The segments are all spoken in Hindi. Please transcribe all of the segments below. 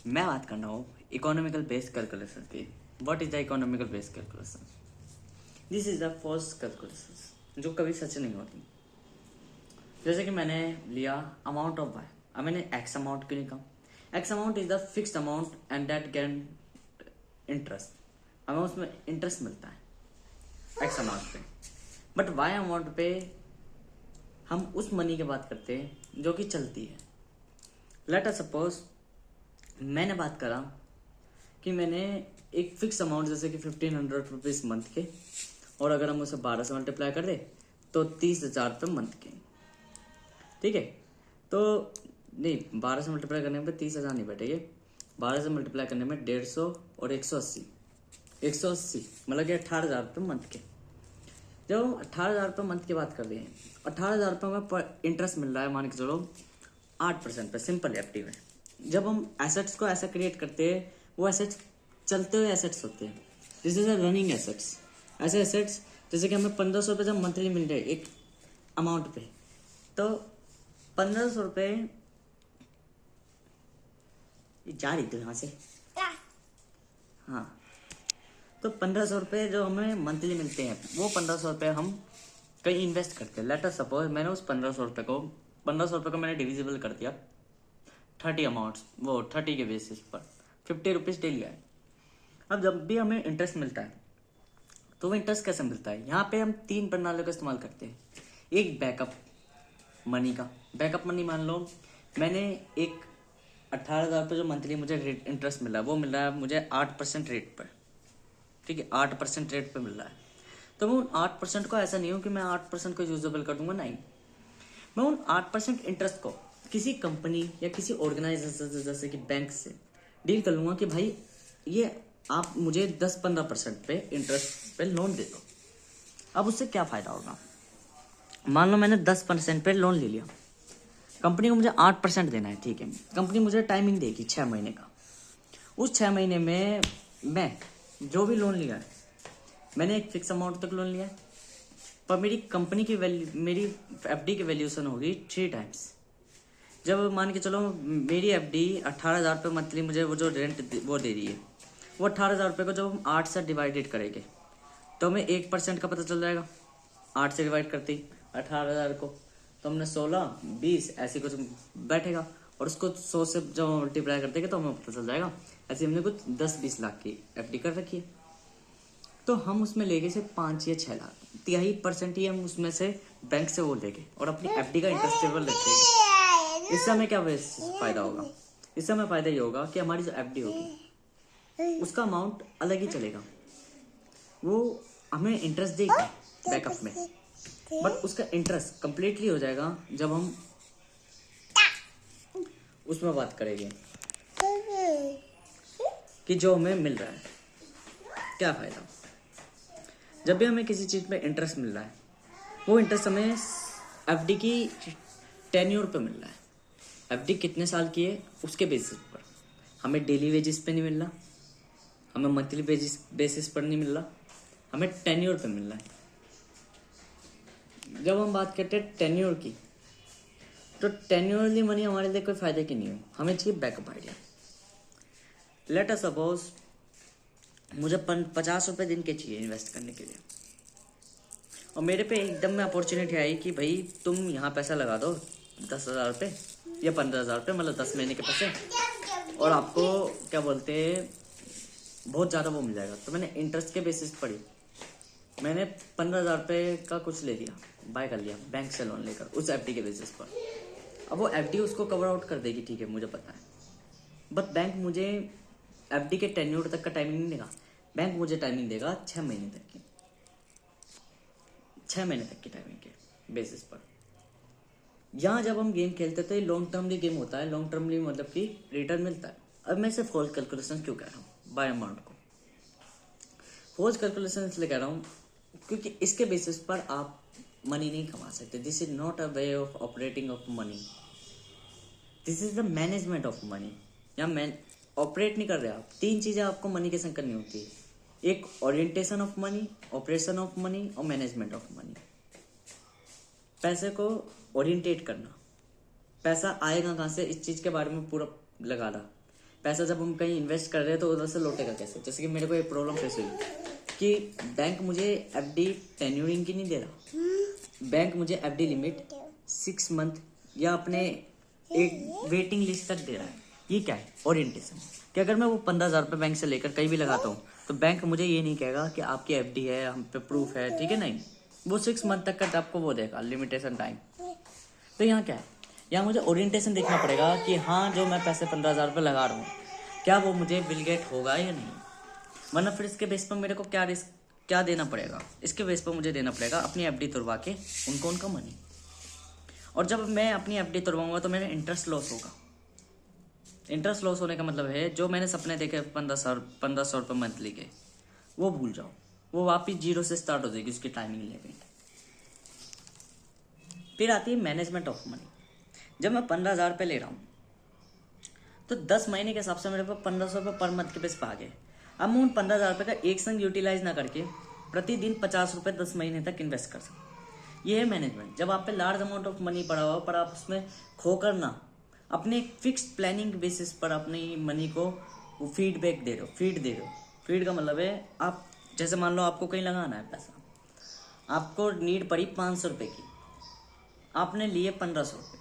मैं बात कर रहा हूँ इकोनॉमिकल बेस्ड कैलकुलेशन की। What is the economical based calculation? This is the false calculation जो कभी सच नहीं होती। जैसे कि मैंने लिया अमाउंट ऑफ वाई, अब मैंने एक्स अमाउंट क्यों नहीं कहा? X amount is the fixed amount and that gain interest, हमें उसमें इंटरेस्ट मिलता है एक्स अमाउंट पे। बट वाई अमाउंट पे हम उस मनी की बात करते हैं जो कि चलती है। लेट अस सपोज मैंने बात करा कि मैंने एक फिक्स अमाउंट जैसे कि 1500 रुपीज मंथ के, और अगर हम उसे 12 से मल्टीप्लाई कर दे तो 30,000 रुपये मंथ के। ठीक है, तो नहीं 12 से मल्टीप्लाई करने में 30,000 नहीं बैठेंगे, 12 से मल्टीप्लाई करने में 150 और 180 मतलब कि 18,000 रुपये मंथ के। जब हम 18,000 रुपये मंथ की बात कर रहे हैं, 18,000 रुपये में इंटरेस्ट मिल रहा है मान के चलो 8% पे सिंपल एफडी में। जब हम एसेट्स को ऐसा क्रिएट करते हैं, वो एसेट्स चलते हुए एसेट्स होते हैं, दिस इज रनिंग एसेट्स। ऐसे एसेट्स जैसे कि हमें 1,500 रुपये जब मंथली मिल जाए एक अमाउंट पे, तो 1,500 रुपये जा रही थी यहाँ से, हाँ, तो 1,500 रुपये जो हमें मंथली मिलते हैं वो 1,500 रुपये हम कहीं इन्वेस्ट करते हैं। लेट अस सपोज मैंने उस 1,500 रुपये को मैंने डिविजिबल कर दिया 30 अमाउंट्स, वो 30 के बेसिस पर 50 रुपीज़ डेली आए। अब जब भी हमें इंटरेस्ट मिलता है तो वो इंटरेस्ट कैसे मिलता है? यहाँ पे हम 3 प्रणालियों का इस्तेमाल करते हैं। एक बैकअप मनी का, बैकअप मनी मान लो मैंने एक 18,000 रुपये जो मंथली मुझे इंटरेस्ट मिल रहा है वो मिल रहा है मुझे 8% रेट पर। ठीक है, 8% रेट पे मिल रहा है, तो मैं उन 8% को ऐसा नहीं हूँ कि मैं 8% को यूजेबल कर दूंगा, नहीं, मैं उन 8% इंटरेस्ट को किसी कंपनी या किसी ऑर्गेनाइजेशन जैसे कि बैंक से डील कर लूंगा कि भाई ये आप मुझे 10-15% पे इंटरेस्ट पे लोन दे दो। अब उससे क्या फ़ायदा होगा? मान लो मैंने 10% पे लोन ले लिया, कंपनी को मुझे 8% देना है। ठीक है, कंपनी मुझे टाइमिंग देगी 6 महीने का। उस 6 महीने में मैं जो भी लोन लिया है, मैंने एक फिक्स अमाउंट तक लोन लिया है, पर मेरी कंपनी की वैल्यू, मेरी एफडी की वैल्यूएशन होगी 3 टाइम्स। जब मान के चलो मेरी एफडी 18,000 रुपये मंथली मुझे वो जो रेंट वो दे रही है, वो 18,000 रुपये को जब हम 8 से डिवाइडेड करेंगे तो हमें 1% का पता चल जाएगा। 8 से डिवाइड करते ही 18,000 को तो हमने 16, 20 ऐसे कुछ बैठेगा, और उसको 100 से जब मल्टीप्लाई कर देंगे तो हमें पता चल जाएगा। ऐसे हमने कुछ 10-20 लाख की एफडी कर रखी है, तो हम उसमें लेंगे से 5 या 6 लाख, 3% ही हम उसमें से बैंक से वो लेंगे और अपनी एफडी का इंटरेस्ट लेवल रखेंगे। इससे हमें क्या फायदा होगा? इससे हमें फायदा ये होगा कि हमारी जो एफडी होगी उसका अमाउंट अलग ही चलेगा, वो हमें इंटरेस्ट देगा बैकअप में, बट उसका इंटरेस्ट कंप्लीटली हो जाएगा जब हम उसमें बात करेंगे कि जो हमें मिल रहा है क्या फायदा। जब भी हमें किसी चीज पे इंटरेस्ट मिल रहा है, वो इंटरेस्ट हमें एफडी की टेन्योर पे मिल रहा है। एफडी कितने साल की है उसके बेसिस पर, हमें डेली वेजिस पे नहीं मिल रहा, हमें मंथली बेसिस पर नहीं मिल रहा, हमें टेन्योर पे मिल रहा है। जब हम बात करते हैं टेन्योर की, तो टेन्योरली मनी हमारे लिए कोई फायदे की नहीं है, हमें चाहिए backup idea. Let us suppose मुझे 50 रुपये दिन के चाहिए इन्वेस्ट करने के लिए, और मेरे पे एकदम में अपॉर्चुनिटी आई कि भाई तुम यहाँ पैसा लगा दो 10,000 रुपये या 15,000 रुपये, मतलब 10 महीने के पैसे, और आपको क्या बोलते हैं बहुत ज़्यादा वो मिल जाएगा। तो मैंने इंटरेस्ट के बेसिस पर ही मैंने 15,000 रुपये का कुछ ले लिया, बाय कर लिया बैंक से लोन लेकर उस एफडी के बेसिस पर। अब वो एफडी उसको कवर आउट कर देगी, ठीक है मुझे पता है, बट बैंक मुझे एफडी के टेन्योर तक का टाइमिंग नहीं देगा, बैंक मुझे टाइमिंग देगा 6 महीने तक की, 6 महीने तक की टाइमिंग के बेसिस पर। यहाँ जब हम गेम खेलते तो ये लॉन्ग टर्मली गेम होता है, लॉन्ग टर्मली मतलब कि रिटर्न मिलता है। अब मैं इसे फॉल्स कैलकुलेशन क्यों कह रहा हूँ? बाय अमाउंट को फॉल्स कैलकुलेशन इसलिए कह रहा हूँ क्योंकि इसके बेसिस पर आप मनी नहीं कमा सकते। This is not a way of operating of money, this is the management of money. यहाँ ऑपरेट नहीं कर रहे आप, 3 चीजें आपको मनी के संग करनी होती है, एक orientation of money, operation of money और मैनेजमेंट ऑफ मनी। पैसे को ओरिएंटेट करना, पैसा आएगा कहाँ से इस चीज के बारे में पूरा लगाना, पैसा जब हम कहीं इन्वेस्ट कर रहे हैं तो उधर से लौटेगा कैसे। जैसे कि मेरे को एक प्रॉब्लम फेस हुई कि बैंक मुझे एफडी टेन्यूरिंग की नहीं दे रहा। बैंक मुझे एफडी लिमिट 6 मंथ या अपने एक वेटिंग लिस्ट तक दे रहा है। ये क्या है? ओरिएंटेशन। कि अगर मैं वो 15,000 रुपये बैंक से लेकर कहीं भी लगाता हूँ तो बैंक मुझे ये नहीं कहेगा कि आपकी एफडी है, हम पे प्रूफ है, ठीक है, नहीं, वो 6 मंथ तक का आपको वो देगा लिमिटेशन टाइम। तो यहाँ क्या है, यहाँ मुझे ओरिएंटेशन देखना पड़ेगा कि हाँ जो मैं पैसे 15,000 रुपये लगा रहा हूँ क्या वो मुझे विलगेट होगा या नहीं, वरना फिर इसके बेस पर मेरे को क्या रिस्क क्या देना पड़ेगा। इसके बेस पर मुझे देना पड़ेगा अपनी एफडी तुड़वा के उनका मनी। और जब मैं अपनी एफडी तुड़वाऊंगा तो मेरा इंटरेस्ट लॉस होगा। इंटरेस्ट लॉस होने का मतलब है जो मैंने सपने देखे 1500 रुपये मंथली के, वो भूल जाओ, वो वापिस 0 से स्टार्ट हो जाएगी उसकी टाइमिंग लिमिट। फिर आती है मैनेजमेंट ऑफ मनी। जब मैं 15,000 रुपये ले रहा हूँ तो 10 महीने के हिसाब से मेरे पास 1,500 रुपये पर मंथ के बेस पे आ गए। अब मैं उन 15,000 रुपये का एक संग यूटिलाइज ना करके प्रतिदिन 50 रुपये 10 महीने तक इन्वेस्ट कर सकूँ। ये है मैनेजमेंट। जब आप पे लार्ज अमाउंट ऑफ मनी पड़ा हुआ पर आप उसमें खोकर ना अपने फिक्स्ड प्लानिंग बेसिस पर अपनी मनी को फीडबैक दे रहे हो। फीड का मतलब है आप जैसे मान लो आपको कहीं लगाना है पैसा, आपको नीड पड़ी 500 रुपये की, आपने लिए 1,500 रुपये,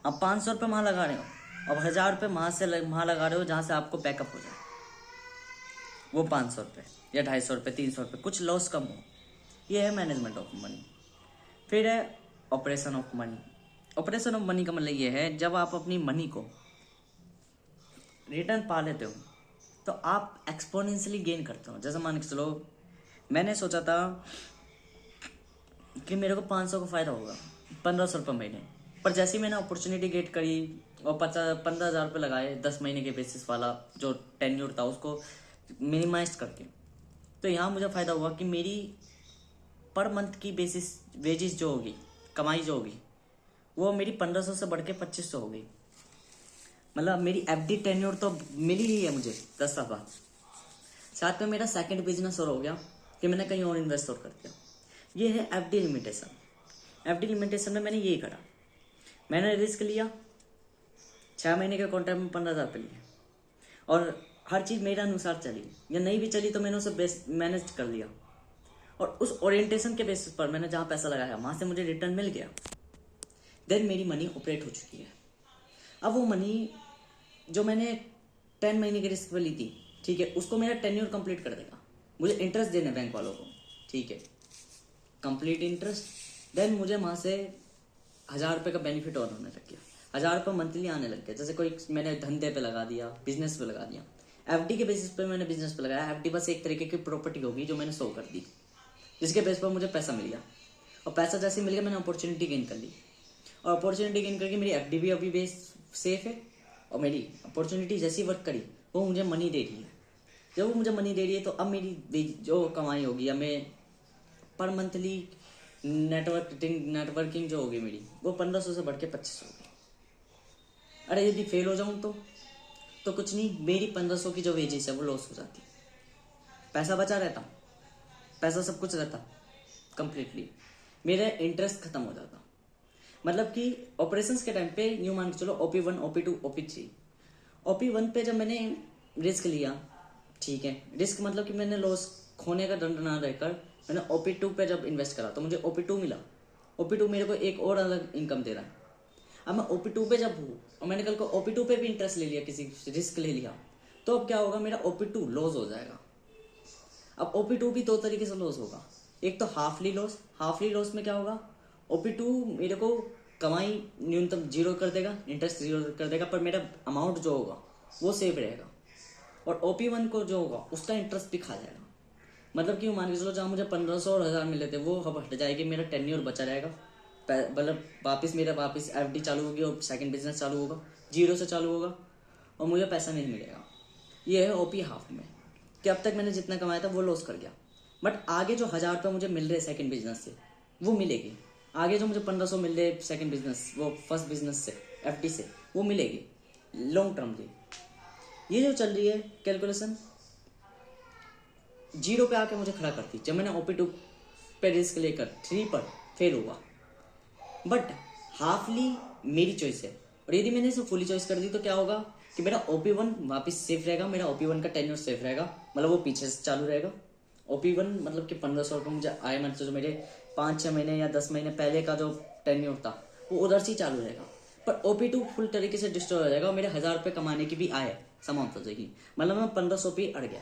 अब 500 रुपये वहाँ लगा रहे हो, अब 1,000 रुपये वहाँ लगा रहे हो जहाँ से आपको बैकअप हो जाए, वो 500 रुपये या 250 रुपये 300 रुपये कुछ लॉस कम हो। ये है मैनेजमेंट ऑफ मनी। फिर है operation of money. Operation of money का मतलब ये है जब आप अपनी मनी को रिटर्न पा लेते हो तो आप एक्सपोनेंशियली गेन करते हो। जैसे मान के चलो मैंने सोचा था कि मेरे को 500 का फ़ायदा होगा 1,500 रुपये महीने, पर जैसे ही मैंने अपॉर्चुनिटी गेट करी और 15,000 रुपये लगाए 10 महीने के बेसिस वाला जो टेन्योर था उसको मिनिमाइज करके, तो यहाँ मुझे फ़ायदा हुआ कि मेरी पर मंथ की बेसिस वेजेस जो होगी, कमाई जो होगी, वो मेरी 1,500 से बढ़ के 2,500 हो गई। मतलब मेरी एफडी टेन्योर तो मिली ही है मुझे 10 साल बाद। साथ में मेरा सेकंड बिजनेस और हो गया कि मैंने कहीं और इन्वेस्ट और कर दिया। ये है एफडी लिमिटेशन। एफडी लिमिटेशन में मैंने ये करा, मैंने रिस्क लिया, 6 महीने के कॉन्ट्रैक्ट में 15,000 रुपये लिए और हर चीज़ मेरे अनुसार चली, या नहीं भी चली तो मैंने उसे बेस्ट मैनेज कर लिया। और उस ओरिएंटेशन के बेसिस पर मैंने जहाँ पैसा लगाया वहाँ से मुझे रिटर्न मिल गया। देन मेरी मनी ऑपरेट हो चुकी है। अब वो मनी जो मैंने 10 महीने के रिस्क पे ली थी, ठीक है, उसको मेरा टेन्योर कंप्लीट कर देगा। मुझे इंटरेस्ट देना बैंक वालों को, ठीक है, कंप्लीट इंटरेस्ट। देन मुझे वहाँ से 1,000 रुपये का बेनिफिट और होने लग गया। 1,000 रुपये मंथली आने लग गया। जैसे कोई मैंने धंधे पे लगा दिया, बिजनेस पे लगा दिया। एफडी के बेसिस पे मैंने बिजनेस पे लगाया। एफडी बस एक तरीके की प्रॉपर्टी होगी जो मैंने शो कर दी, जिसके बेस पर मुझे पैसा मिल गया। और पैसा जैसे मिल गया मैंने अपॉर्चुनिटी गेन कर ली, और अपॉर्चुनिटी गेन करके मेरी एफडी भी अभी बेस सेफ है। और मेरी अपॉर्चुनिटी जैसी वर्क करी वो मुझे मनी दे रही है। जब वो मुझे मनी दे रही है तो अब मेरी जो कमाई होगी, या मैं पर मंथली नेटवर्किंग जो होगी मेरी, वो 1,500 से बढ़ के 2,500 होगी। अरे यदि फेल हो जाऊँ तो कुछ नहीं, मेरी 1,500 की जो वेजेस है वो लॉस हो जाती, पैसा बचा रहता, पैसा सब कुछ रहता कंप्लीटली, मेरा इंटरेस्ट खत्म हो जाता। मतलब कि ऑपरेशंस के टाइम पे यूँ मान के चलो OP1, OP2, OP3। OP1 पे जब मैंने रिस्क लिया, ठीक है, रिस्क मतलब कि मैंने लॉस खोने का दंड ना रहकर मैंने OP2 पे जब इन्वेस्ट करा तो मुझे OP2 मिला। OP2 मेरे को एक और अलग इनकम दे रहा है। अब मैं OP2 पे जब हूँ और मैंने कल को OP2 पे भी इंटरेस्ट ले लिया, किसी रिस्क ले लिया, तो अब क्या होगा, मेरा OP2 लॉस हो जाएगा। अब OP2 भी 2 तरीके से लॉस होगा। एक तो हाफली लॉस। हाफली लॉस में क्या होगा, OP2 मेरे को कमाई न्यूनतम 0 कर देगा, इंटरेस्ट 0 कर देगा, पर मेरा अमाउंट जो होगा वो सेव रहेगा। और OP1 को जो होगा उसका इंटरेस्ट भी खा जाएगा। मतलब कि मान के चलो जहाँ मुझे 1,500 और 1,000 मिले थे वो अब हट जाएगी, मेरा टेन्योर बचा रहेगा। मतलब वापस एफडी चालू होगी और सेकंड बिजनेस चालू होगा, 0 से चालू होगा और मुझे पैसा नहीं मिलेगा। ये है OP हाफ में, कि अब तक मैंने जितना कमाया था वो लॉस कर गया, बट आगे जो 1,000 रुपये मुझे मिल रहे सेकंड बिजनेस से वो मिलेगी। आगे जो मुझे 1,500 मिल रहे सेकंड बिजनेस, वो फर्स्ट बिजनेस से, एफडी से, वो मिलेगी लॉन्ग टर्म की। ये जो चल रही है कैलकुलेशन 0 पे आके मुझे खड़ा करती। जब मैंने OP2 पे रिस्क लेकर 3 पर फेल हुआ, बट हाफली मेरी चॉइस है, और यदि मैंने इसे फुली चॉइस कर दी तो क्या होगा, कि मेरा OP1 वापस सेफ रहेगा, मेरा OP1 का टेन्योर सेफ रहेगा, मतलब वो पीछे से चालू रहेगा। OP1 मतलब कि 1500 रुपये मुझे आए, मतलब जो मेरे 5-6 महीने या 10 महीने पहले का जो टेन्योर था वो उधर से ही चालू रहेगा। पर OP2 फुल तरीके से डिस्ट्रॉय हो जाएगा और मेरे 1000 रुपये कमाने की भी आय समाप्त हो जाएगी, मतलब मैं 1500 पे अड़ गया।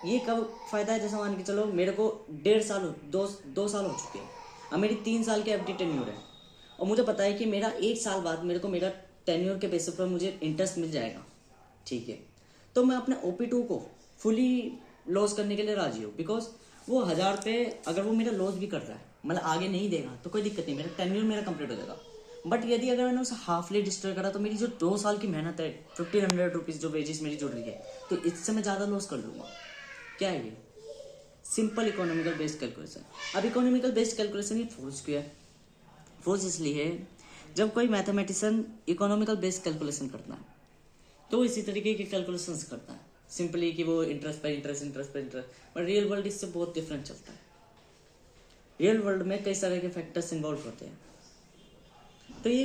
ये कब फायदा है? जैसे मान के चलो मेरे को 1.5 साल 2 साल हो चुके हैं, अब मेरी 3 साल की FD टेन्योर है और मुझे पता है कि मेरा 1 साल बाद मेरे को मेरा टेन्योर के बेसिस पर मुझे इंटरेस्ट मिल जाएगा, ठीक है। तो मैं अपने OP2 को फुली लॉस करने के लिए राजी हूँ, बिकॉज वो 1000 पे अगर वो मेरा लॉस भी कर रहा है, मतलब आगे नहीं देगा तो कोई दिक्कत नहीं, मेरा टेन्योर मेरा कंप्लीट हो जाएगा। बट यदि अगर मैंने उसे हाफली डिस्ट्रॉय करा तो मेरी जो 2 साल की मेहनत है, 1500 रुपीज़ जो वेजेस मेरी जुड़ रही है, तो इससे मैं ज़्यादा लॉस कर लूँगा। क्या है ये? Simple economical based calculation. अब इकोनॉमिकल बेस्ड कैलकुलेशन ये फोर्स क्यों है? फोर्स इसलिए है जब कोई मैथमेटिशियन इकोनॉमिकल बेस्ड कैलकुलेशन करता है तो इसी तरीके के कैलकुलेशंस करता है, सिंपली कि वो इंटरेस्ट पे इंटरेस्ट, इंटरेस्ट पे इंटरेस्ट। बट रियल वर्ल्ड इससे बहुत डिफरेंट चलता है। रियल वर्ल्ड में कई सारे के फैक्टर्स इन्वॉल्व होते हैं, तो ये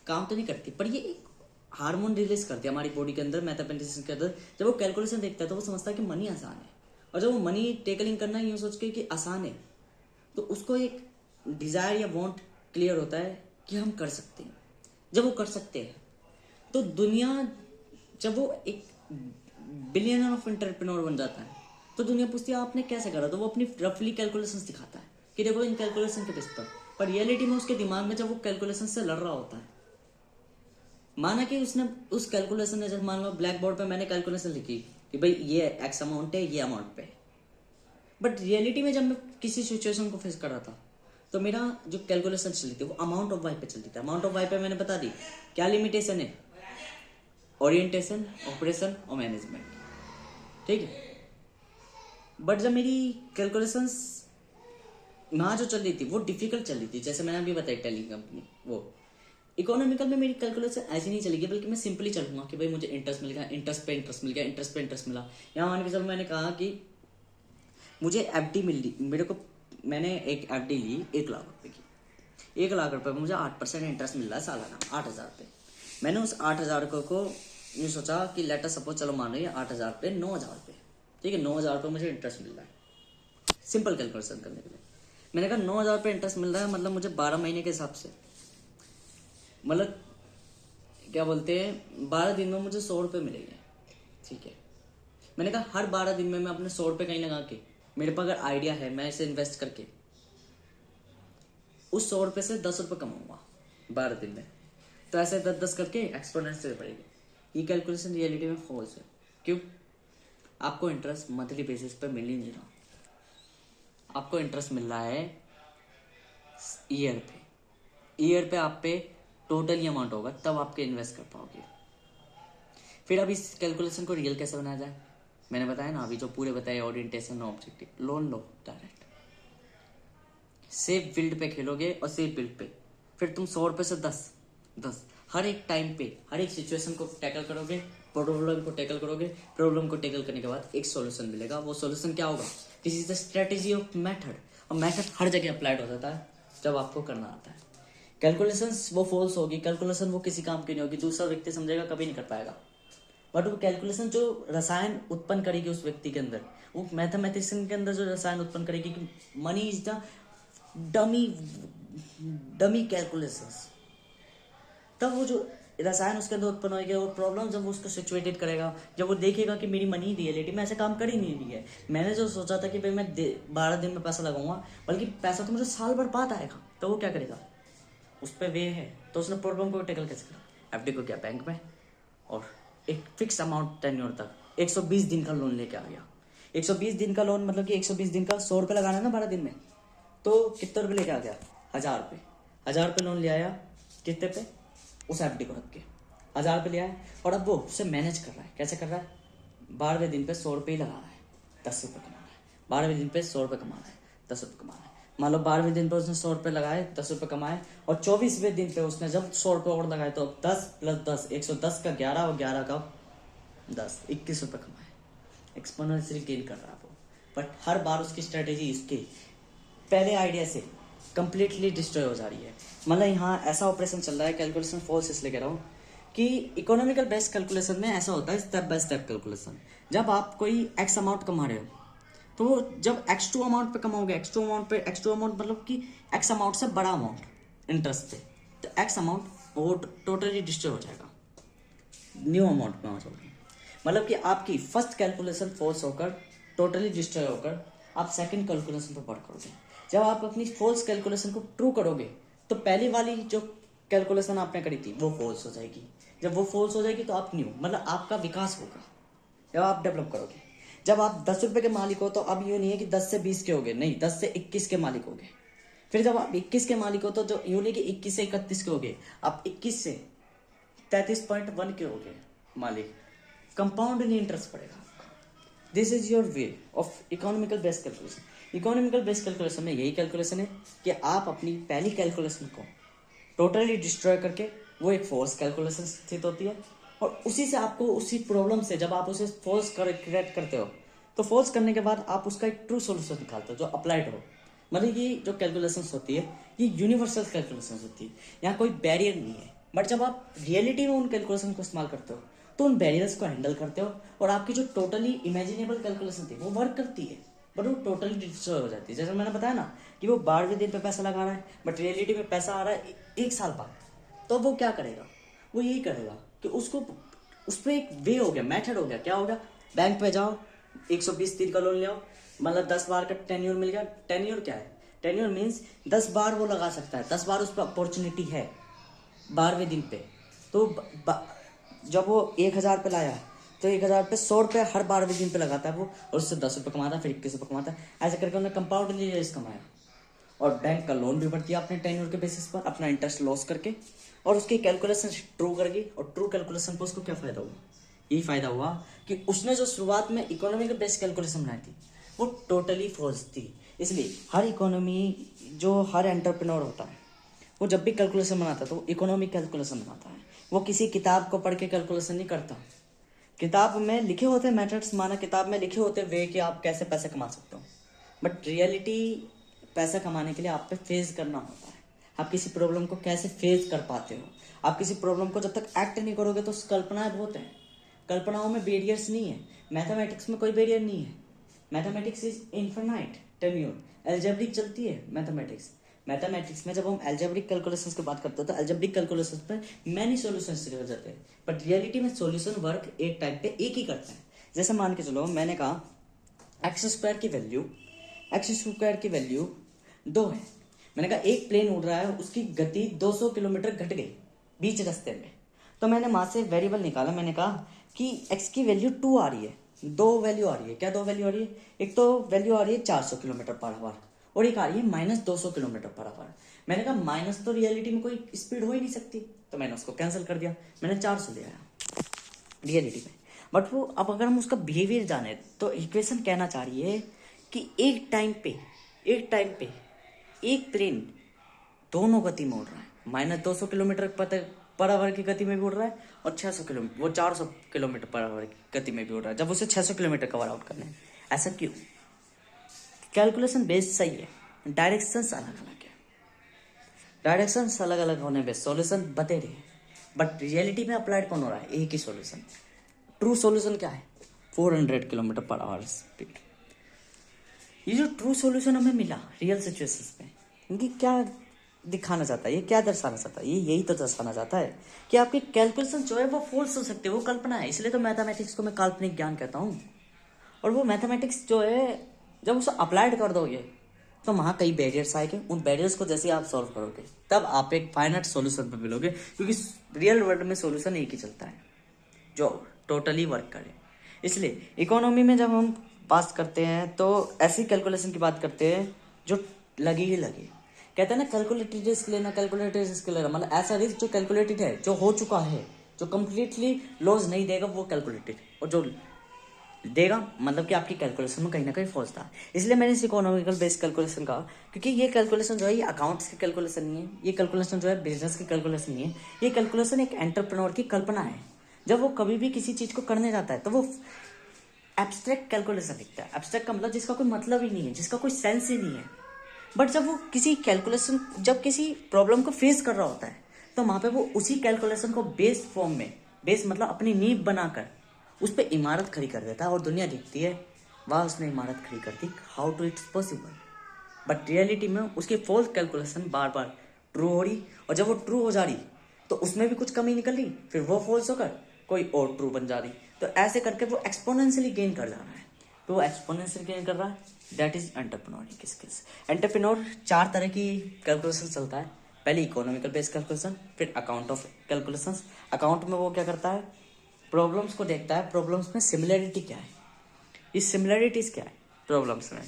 काम तो नहीं करती, पर ये एक हार्मोन रिलीज करती है हमारी बॉडी के अंदर, मैथमेटिक्स के अंदर। जब वो कैलकुलेशन देखता है तो वो समझता है कि मनी आसान है, और जब वो मनी टेकलिंग करना यूँ सोच के कि आसान है, तो उसको एक डिज़ायर या वांट क्लियर होता है कि हम कर सकते हैं। जब वो कर सकते हैं तो दुनिया, जब वो एक बिलियनर ऑफ एंटरप्रेन्योर बन जाता है तो दुनिया पूछती है आपने कैसे करा, तो वो अपनी रफली कैलकुलेशंस दिखाता है कि देखो इन कैलकुलेशन के बेस पर रियलिटी में उसके दिमाग में जब वो कैलकुलेशन से लड़ रहा होता है, माना कि उसने उस कैलकुलेशन ने, जब मान लो ब्लैक बोर्ड पे मैंने कैलकुलेशन लिखी कि भाई ये एक्स अमाउंट है, ये अमाउंट पे, बट रियलिटी में जब मैं किसी सिचुएशन को फेस कर रहा था तो मेरा जो कैलकुलेशन चली थी वो अमाउंट ऑफ वाई पे चलती थी। अमाउंट ऑफ वाई पे मैंने बता दी क्या लिमिटेशन है, ओरिएंटेशन, ऑपरेशन और मैनेजमेंट, ठीक है। बट जब मेरी कैलकुलेशंस वहाँ जो चल रही थी वो डिफिकल्ट चल रही थी, जैसे मैंने अभी बताया टेली कंपनी, वो इकोनॉमिकल में मेरी कैलकुलेशन ऐसी नहीं चलेगी, बल्कि मैं सिंपली चलूंगा कि भाई मुझे इंटरेस्ट मिल गया, इंटरेस्ट पे इंटरेस्ट मिल गया, इंटरेस्ट पे इंटरेस्ट मिला। यहाँ मान के चलो मैंने कहा कि मुझे FD मिल ली, मेरे को, मैंने एक FD ली 1 लाख रुपए की, 1 लाख रुपए में मुझे 8% इंटरेस्ट मिल रहा है सालाना, 8000 रुपये। मैंने उस 8000 को यूँ सोचा कि लेटर सपोज, चलो मान लो 8000 पे 9000 रुपये, ठीक है, 9000 रुपये मुझे इंटरेस्ट मिल रहा है सिंपल कैलकुलेशन करने के लिए। मैंने कहा 9000 रुपये इंटरेस्ट मिल रहा है, मतलब मुझे 12 महीने के हिसाब से, मतलब क्या बोलते हैं, 12 दिन में मुझे 100 रुपये मिलेंगे, ठीक है। मैंने कहा हर 12 दिन में मैं अपने 100 रुपये कहीं लगा के, मेरे पास अगर आइडिया है, मैं इसे इन्वेस्ट करके उस 100 रुपये से 10 रुपये कमाऊंगा 12 दिन में, तो ऐसे 10-10 करके एक्सपोनेंशियल बढ़ेगी। ये कैलकुलेशन रियलिटी में फॉल्स है। क्यों? आपको इंटरेस्ट मंथली बेसिस पे मिल ही नहीं रहा, आपको इंटरेस्ट मिल रहा है ईयर पे। ईयर पे आप पे टोटल ही अमाउंट होगा, तब आपके इन्वेस्ट कर पाओगे। फिर अब इस कैलकुलेशन को रियल कैसे बनाया जाए? मैंने बताया ना अभी, जो पूरे बताए, ओरिएंटेशन, ऑब्जेक्टिव, लोन लो डायरेक्ट, सेफ बिल्ड पे खेलोगे और सेफ बिल्ड पे फिर तुम 100 रुपये से 10 हर एक टाइम पे हर एक सिचुएशन को टैकल करोगे, प्रॉब्लम को टैकल करोगे, प्रॉब्लम को टैकल करने के बाद एक सॉल्यूशन मिलेगा। वो सॉल्यूशन क्या होगा? This is the strategy of method, और मेथड हर जगह अप्लाइड हो जाता है जब आपको करना आता है। कैलकुलेशंस वो फॉल्स होगी, कैलकुलेशन वो किसी काम की नहीं होगी, दूसरा व्यक्ति समझेगा कभी नहीं कर पाएगा। बट वो कैलकुलेशन जो रसायन उत्पन्न करेगी उस व्यक्ति के अंदर, वो मैथमेटिशियन के अंदर जो रसायन उत्पन्न करेगी कि money is the dummy calculations, तब वो जो रसायन उसके अंदर उत्पन्न होगी और प्रॉब्लम जब वो उसको सिचुएटेड करेगा, जब वो देखेगा कि मेरी मनी रियलिटी में ऐसा काम कर ही नहीं रही है, मैंने जो सोचा था कि भाई मैं 12 दिन में पैसा लगाऊंगा, बल्कि पैसा तो मुझे साल भर बाद आएगा, तो वो क्या करेगा? उस पर वे है, तो उसने प्रॉब्लम को टैकल कैसे करा? FD को क्या बैंक में, और एक फिक्स अमाउंट टेन्योर तक 120 दिन का लोन लेके आ गया। 120 दिन का लोन मतलब कि 120 दिन का 100 रुपये लगाना है ना 12 दिन में, तो कितने रुपये लेके आ गया? 1000 रुपये। 1000 रुपये लोन ले आया, कितने पे? उस FD को रख के 1000 रुपये ले आया, और अब वो उसे मैनेज कर रहा है। कैसे कर रहा है? 12वें दिन पे 100 रुपये ही लगा रहा है, 10 रुपये कमा रहा है। 12वें दिन पे 100 रुपये कमा रहा है, 10 रुपये कमा रहा है। मान लो 12वें दिन पे उसने 100 रुपये लगाए, 10 रुपये कमाए, और 24वें दिन पे उसने जब 100 रुपये और लगाए, तो 10 + 10 110 का 11 और 11 का 10 21 रुपये कमाए। एक्सपोनेंशियल गेन कर रहा है वो, बट हर बार उसकी स्ट्रेटेजी इसके पहले आइडिया से कंप्लीटली डिस्ट्रॉय हो जा रही है। मतलब यहाँ ऐसा ऑपरेशन चल रहा है, कैलकुलेशन फॉल्स इसलिए कह रहा हूँ कि इकोनॉमिकल बेस्ड कैलकुलेशन में ऐसा होता है स्टेप बाय स्टेप कैलकुलेशन। जब आप कोई एक्स अमाउंट कमा रहे हो तो जब x2 अमाउंट पे कमाओगे, x2 अमाउंट मतलब कि x अमाउंट से बड़ा अमाउंट इंटरेस्ट पे, तो x अमाउंट वो टोटली डिस्ट्रॉय हो जाएगा, न्यू अमाउंट में आ जाओगे। मतलब कि आपकी फर्स्ट कैलकुलेशन फॉल्स होकर टोटली डिस्ट्रॉय होकर आप सेकंड कैलकुलेशन पर वर्क करोगे। जब आप अपनी फॉल्स कैलकुलेशन को ट्रू करोगे तो पहली वाली जो कैलकुलेशन आपने करी थी वो फॉल्स हो जाएगी। जब वो फॉल्स हो जाएगी तो आप न्यू, मतलब आपका विकास होगा जब आप डेवलप करोगे। जब आप 10 रुपए के मालिक हो तो अब यूँ नहीं है कि 10 से 20 के हो गए, नहीं, 10 से 21 के मालिक हो गए। फिर जब आप 21 के मालिक हो तो जो यूँ नहीं कि 21 से 31 के हो गए, आप 21 से 33.1 के हो गए मालिक। कंपाउंड नहीं इंटरेस्ट पड़ेगा आपका। This is your way of economical based calculation. Economical based calculation में यही कैलकुलेशन है कि आप अपनी पहली कैलकुलेशन को टोटली डिस्ट्रॉय करके वो एक फॉल्स कैलकुलेशन स्थित होती है, और उसी से आपको उसी प्रॉब्लम से जब आप उसे फॉल्स क्रिएट करते हो तो फॉल्स करने के बाद आप उसका एक ट्रू सॉल्यूशन निकालते हो जो अप्लाइड हो। मतलब ये जो कैलकुलेशंस होती है ये यूनिवर्सल कैलकुलेशंस होती है, यहाँ कोई बैरियर नहीं है। बट जब आप रियलिटी में उन कैलकुलेशन को इस्तेमाल करते हो तो उन बैरियर्स को हैंडल करते हो और आपकी जो टोटली इमेजिनेबल कैलकुलेशन थी वो वर्क करती है, बट वो टोटली डिस्ट्रॉय हो जाती है। जैसे मैंने बताया ना कि वो 12वें दिन पे पैसा लगा रहा है बट रियलिटी में पैसा आ रहा है 1 साल बाद, तो वो क्या करेगा, वो यही करेगा कि उसको उस पर एक वे हो गया, मेथड हो गया। क्या हो गया, बैंक पे जाओ 120 दिन का लोन ले आओ, मतलब 10 बार का टेन्योर मिल गया। टेन्योर क्या है, टेन्योर मीन्स 10 बार वो लगा सकता है, 10 बार उस पर अपॉर्चुनिटी है 12वें दिन पे। तो जब वो 1000 पे लाया तो 1000 पे 100 रुपये हर 12वें दिन पे लगाता है वो, और उससे 10 रुपये कमाता है, फिर 21 रुपये कमाता है। ऐसे करके उन्होंने कंपाउंड इंटरेस्ट कमाया और बैंक का लोन भी भर दिया अपने टेन्योर के बेसिस पर, अपना इंटरेस्ट लॉस करके, और उसकी कैलकुलेशन ट्रू कर गई। और ट्रू कैलकुलेशन पर उसको क्या फ़ायदा हुआ, यही फ़ायदा हुआ कि उसने जो शुरुआत में इकोनॉमिकल बेस्ड कैलकुलेशन बनाई थी वो टोटली फॉल्स थी। इसलिए हर इकोनॉमी जो हर एंटरप्रेन्योर होता है वो जब भी कैलकुलेशन बनाता है तो वो इकोनॉमिक कैलकुलेशन बनाता है, वो किसी किताब को पढ़ के कैलकुलेशन नहीं करता। किताब में लिखे होते मेथड्स, माना किताब में लिखे होते वे कि आप कैसे पैसे कमा सकते हो, बट रियलिटी पैसा कमाने के लिए आप पे फेस करना होता है। आप किसी प्रॉब्लम को कैसे फेस कर पाते हो, आप किसी प्रॉब्लम को जब तक एक्ट नहीं करोगे तो कल्पनाएं बहुत हैं, कल्पनाओं में बैरियर्स नहीं है। मैथमेटिक्स में कोई बैरियर नहीं है, mathematics is infinite tenure, algebraic चलती है मैथमेटिक्स। मैथमेटिक्स में जब हम अलजेब्रिक कैलकुलेशंस की बात करते हैं तो अलजेब्रिक कैलकुलेशंस पे मैनी सॉल्यूशंस हो जाते हैं, बट रियलिटी में सॉल्यूशन वर्क एक टाइम पे एक ही करता है। जैसे मान के चलो मैंने कहा x² की वैल्यू 2 है। मैंने कहा एक प्लेन उड़ रहा है, उसकी गति 200 किलोमीटर घट गई बीच रास्ते में, तो मैंने वहां से वेरिएबल निकाला। मैंने कहा कि x की वैल्यू 2 आ रही है, 2 वैल्यू आ रही है। क्या 2 वैल्यू आ रही है, एक तो वैल्यू आ रही है 400 किलोमीटर पर आवर और एक आ रही है -200 किलोमीटर पर आवर। मैंने कहा माइनस तो रियलिटी में कोई स्पीड हो ही नहीं सकती, तो मैंने उसको कैंसिल कर दिया, मैंने 400 ले आया रियलिटी में। बट वो अब अगर हम उसका बिहेवियर जाने तो इक्वेशन कहना चाह रही है कि एक टाइम पे एक प्लेन दोनों गति में उड़ रहा है, -200 किलोमीटर पर आवर की गति में भी उड़ रहा है और 600 किलोमीटर, वो 400 किलोमीटर पर आवर की गति में भी उड़ रहा है, जब उसे 600 किलोमीटर कवर आउट करना है। ऐसा क्यों, कैलकुलेशन बेस्ड सही है, डायरेक्शंस अलग अलग है, डायरेक्शंस अलग अलग होने पे सॉल्यूशन बतेरे हैं, बट रियलिटी में अप्लाइड कौन हो रहा है, एक ही सॉल्यूशन। ट्रू सॉल्यूशन क्या है, 400 किलोमीटर पर आवर स्पीड। ये जो ट्रू सॉल्यूशन हमें मिला रियल सिचुएशंस में, इनकी क्या दिखाना चाहता है, ये क्या दर्शाना चाहता है, ये यही तो दर्शाना चाहता है कि आपकी कैलकुलेशन जो है वो फॉल्स हो सकती है, वो कल्पना है। इसलिए तो मैथमेटिक्स को मैं काल्पनिक ज्ञान कहता हूँ। और वो मैथमेटिक्स जो है जब उसे अप्लाइड कर दोगे तो वहाँ कई बैरियर्स आएंगे, उन बैरियर्स को जैसे आप सॉल्व करोगे तब आप एक फाइनाइट सॉल्यूशन पर मिलोगे, क्योंकि रियल वर्ल्ड में सॉल्यूशन एक ही चलता है जो टोटली वर्क करे। इसलिए इकोनॉमी में जब हम बात करते हैं तो ऐसी कैलकुलेशन की बात करते हैं जो लगी ही लगे। कहते हैं ना कैलकुलेटेड रिस्क लेना, कैलकुलेटेड रिस्क लेना, मतलब ऐसा रिस्क जो कैलकुलेटेड है, जो हो चुका है, जो कम्प्लीटली लॉस नहीं देगा वो कैलकुलेटेड, और जो देगा मतलब कि आपकी कैलकुलेशन में कहीं ना कहीं फॉल्स था। इसलिए मैंने इस इकोनॉमिकल बेस्ड कैलकुलेशन कहा, क्योंकि ये कैलकुलेशन जो है ये अकाउंट्स की कैलकुलेशन नहीं है, ये कैलकुलेशन जो है बिजनेस की कैलकुलेशन नहीं है, ये कैलकुलेशन एक एंटरप्रेन्योर की कल्पना है। जब वो कभी भी किसी चीज़ को करने जाता है तो वो एब्स्ट्रैक्ट कैलकुलेशन लिखता है। एब्स्ट्रैक्ट का मतलब जिसका कोई मतलब ही नहीं है, जिसका कोई सेंस ही नहीं है। बट जब वो किसी कैलकुलेशन, जब किसी प्रॉब्लम को फेस कर रहा होता है तो वहाँ पे वो उसी कैलकुलेशन को बेस फॉर्म में, बेस मतलब अपनी नींव बनाकर उस पर इमारत खड़ी कर देता है और दुनिया देखती है वाह उसने इमारत खड़ी कर दी, how to it's possible. But reality में उसकी फॉल्स कैलकुलेशन बार बार ट्रू हो रही, और जब वो ट्रू हो जा रही तो उसमें भी कुछ कमी निकल रही, फिर वो फॉल्स होकर कोई और ट्रू बन जा रही। तो ऐसे करके वो एक्सपोनेंशियली गेन कर जा रहा है। तो वो एक्सपोनेंशियल गेन कर रहा है, that is entrepreneur skills. Entrepreneur 4 तरह की कैलकुलेशन चलता है। पहले इकोनॉमिकल बेस्ड कैलकुलेशन, फिर अकाउंट ऑफ कैलकुलेशन। अकाउंट में वो क्या करता है, प्रॉब्लम्स को देखता है, प्रॉब्लम्स में सिमिलरिटी क्या है, ये सिमिलरिटीज क्या है प्रॉब्लम्स में।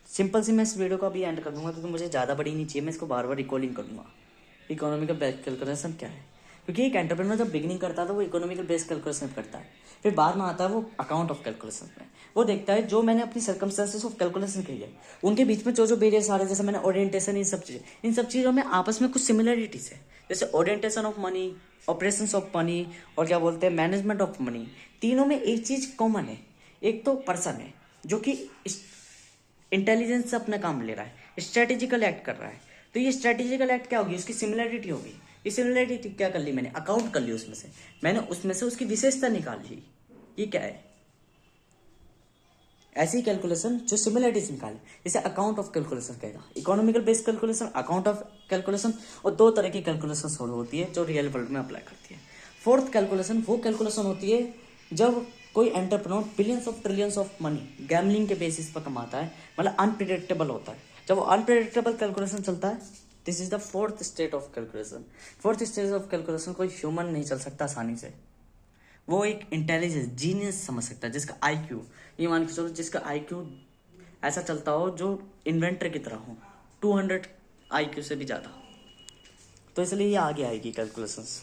सिंपल सी मैं इस वीडियो को अभी एंड कर दूंगा क्योंकि मुझे ज़्यादा बड़ी नहीं चाहिए, मैं इसको बार बार रिकॉलिंग करूंगा। इकोनॉमिकल बेस्ड कैलकुलेशन क्या है, क्योंकि एक एंटरप्रेन्योर जब बिगिनिंग करता है तो वो इकोनॉमिकल बेस्ड कैलकुलेशन करता है, फिर बाद में आता है वो अकाउंट ऑफ कैलकुलेशन में। वो देखता है जो मैंने अपनी सर्कमस्टेंसेस ऑफ कैलकुलेशन की है उनके बीच में जो जो वेरियस आ रहे हैं, जैसे मैंने ओरिएंटेशन, इन सब चीज़ों में आपस में कुछ सिमिलरिटीज है। जैसे orientation of money, operations of money, और क्या बोलते हैं मैनेजमेंट ऑफ मनी, तीनों में एक चीज़ कॉमन है। एक तो पर्सन है जो कि इंटेलिजेंस से अपना काम ले रहा है, स्ट्रेटेजिकल एक्ट कर रहा है। तो ये स्ट्रेटेजिकल एक्ट क्या होगी, उसकी सिमिलरिटी होगी। ये सिमिलरिटी क्या कर ली मैंने, अकाउंट कर ली उसमें से, मैंने उसमें से उसकी विशेषता निकाल ली। ये क्या है, ऐसी कैलकुलेशन जो सिमिलरिटीज निकाले, जैसे अकाउंट ऑफ कैलकुलेशन कहेगा, economical based calculation, account of calculation. और 2 तरह की कैलकुलेशन सोल्व होती है जो रियल वर्ल्ड में अप्लाई करती है। फोर्थ कैलकुलेशन वो कैलकुलेशन होती है जब कोई entrepreneur billions of trillions of money gambling के बेसिस पर कमाता है, मतलब अनप्रिडिक्टेबल होता है। जब वो अनप्रिडिक्टेबल कैलकुलेशन चलता है, this is the fourth state of calculation. Fourth stage of calculation कोई ह्यूमन नहीं चल सकता आसानी से, वो एक इंटेलिजेंस जीनियस समझ सकता है, जिसका आईक्यू, ये मान के चलो जिसका आईक्यू ऐसा चलता हो जो इन्वेंटर की तरह हो, 200 आईक्यू से भी ज़्यादा। तो इसलिए ये आगे आएगी कैलकुलेशंस।